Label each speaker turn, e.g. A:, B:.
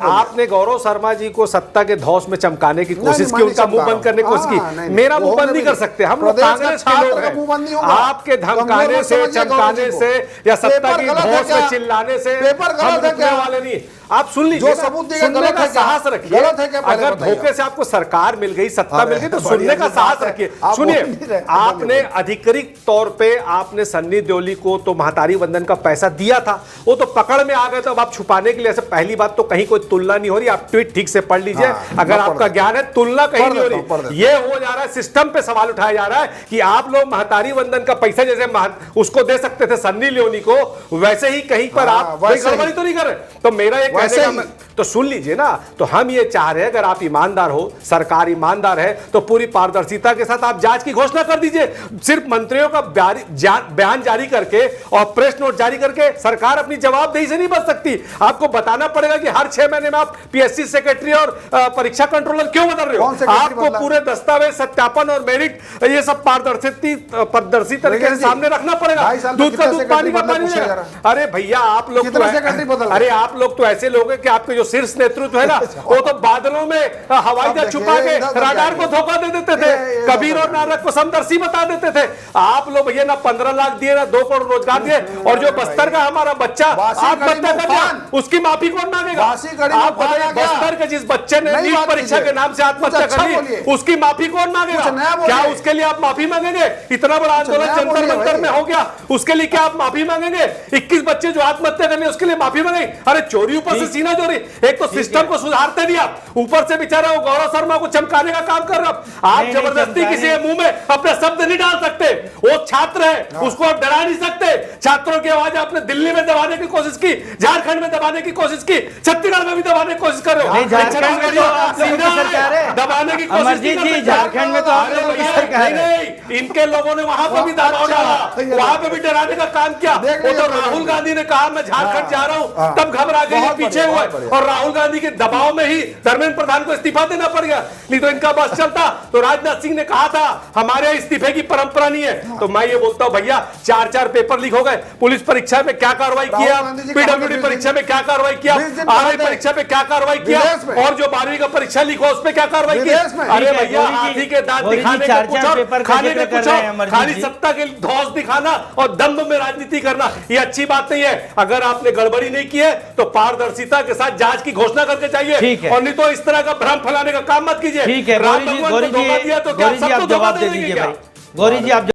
A: आपने गौरव शर्मा जी को सत्ता के धौस में चमकाने की कोशिश की, उनका मुंह बंद करने की कोशिश की। मेरा मुंह बंद नहीं कर सकते, हम लोग कांग्रेस के लोग हैं। आपके धमकाने से, चमकाने से या सत्ता की धौस में चिल्लाने से हम रुकने वाले नहीं। आप सुन लीजिए, सुनने का साहस रखिए। अगर धोखे से आपको सरकार मिल गई, सत्ता मिल गई, तो सुनने का साहस रखिए। सुनिए, आपने आधिकारिक तौर पे आपने सन्नी देओली को तो महतारी वंदन का पैसा दिया था, वो तो पकड़ में आ गए, तो अब आप छुपाने के लिए ऐसे पहली बात तो कहीं कोई तुलना नहीं हो रही। आप ट्वीट ठीक से पढ़ लीजिए, अगर आपका ज्ञान है, तुलना कहीं नहीं हो रही। ये हो जा रहा है, सिस्टम पे सवाल उठाया जा रहा है कि आप लोग महतारी वंदन का पैसा जैसे उसको दे सकते थे सन्नी लियोनी को, वैसे ही कहीं पर आप कोई गड़बड़ी तो नहीं कर रहे। तो मेरा एक तो सुन लीजिए ना, तो हम ये चाह रहे हैं, अगर आप ईमानदार हो, सरकार ईमानदार है, तो पूरी पारदर्शिता के साथ आप जांच की घोषणा कर दीजिए। सिर्फ मंत्रियों का बयान जारी करके और प्रेस नोट जारी करके सरकार अपनी जवाबदेही से नहीं बच सकती। आपको बताना पड़ेगा कि हर 6 महीने में आप पीएससी सेक्रेटरी और परीक्षा कंट्रोलर क्यों बदल रहे हो। आपको पूरे दस्तावेज, सत्यापन और मेरिट ये सब पारदर्शी तरीके से सामने रखना पड़ेगा। दूध का दूध, पानी का पानी। अरे भैया, आप लोग तो ऐसे लोग हैं कि आपके जो शीर्ष नेतृत्व है ना, वो तो बादलों में हवाई जहाज छुपा के राडार को धोखा दे देते थे, कबीर और नानक को समदर्शी बता देते थे। आप लोग भैया ना 15 लाख दिए, ना 2 करोड़ रोजगार दिए, और जो बस्तर का हमारा बच्चा आत्महत्या कर दिया, उसकी माफी कौन मांगेगा? आप बताइए, बस्तर के जिस बच्चे ने नीट परीक्षा के नाम से आत्महत्या कर ली, उसकी माफी कौन मांगेगा? क्या उसके लिए आप माफी मांगेगे? इतना बड़ा आंदोलन जंतर मंतर में हो गया, उसके लिए क्या आप माफी मांगेंगे? 21 बच्चे जो आत्महत्या कर लिए, उसके लिए माफी मांगेंगे? अरे चोरी ऊपर से सीना चोरी। एक तो सिस्टम को सुधारते नहीं आप, ऊपर से बेचारा वो गौरव शर्मा को चमकाने का काम कर रहे आप। जबरदस्ती किसी के मुंह में अपने शब्द नहीं डाल सकते। वो छात्र है, उसको आप डरा नहीं सकते। छात्रों की आवाज आपने दिल्ली में दबाने की कोशिश की, झारखंड में दबाने की कोशिश की, छत्तीसगढ़ में भी दबाने की कोशिश कर रहे हो। दबाने की कोशिश, झारखंड में तो इनके लोगों ने वहां पर भी दबाव डाला, वहां पे भी डराने का काम किया। वो तो राहुल गांधी ने कहा मैं झारखंड जा रहा हूं, तब घबरा गए, पीछे हुए, और राहुल गांधी के दबाव में ही धर्मेंद्र प्रधान को इस्तीफा देना पड़ गया। नहीं तो इनका बस चलता। तो राजनाथ सिंह ने कहा था हमारे इस्तीफे की परंपरा नहीं है। तो मैं ये बोलता हूं भैया, 4 पेपर लीक हो गए, पुलिस परीक्षा में क्या कार्रवाई किया, पीडब्ल्यूडी परीक्षा में क्या कार्रवाई किया, आरआई परीक्षा में क्या कार्रवाई किया, और जो 12वीं का परीक्षा लीक हुआ उस पर क्या कार्रवाई की? अरे भैया, हाथी के दांत दिखाने का कुछ और, खाने का कुछ और, खाली सत्ता के धौंस दिखाना और दंभ में राजनीति करना, ये अच्छी बात नहीं है। अगर आपने गड़बड़ी नहीं की है तो पारदर्शिता के साथ जांच की घोषणा करके चाहिए, और नहीं तो इस तरह का भ्रम फैलाने का काम मत कीजिए।
B: ठीक है, गौरी जी,
A: तो क्या सबको
B: जवाब दे दीजिए भाई। गौरी जी, आप